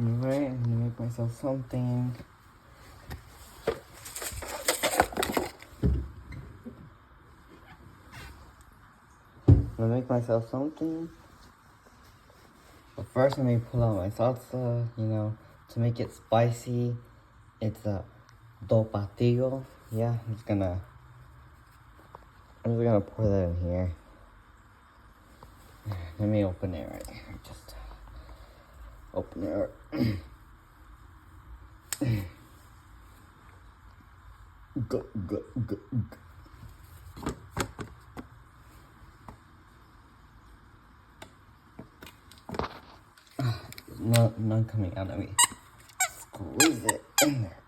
Alright, I'm gonna make myself something. But first, let me pull out my salsa, you know, to make it spicy. It's a Tapatio. Yeah, I'm just gonna pour that in here. Let me open it right here. Just open it up. Go. None coming out of me. Squeeze it in there.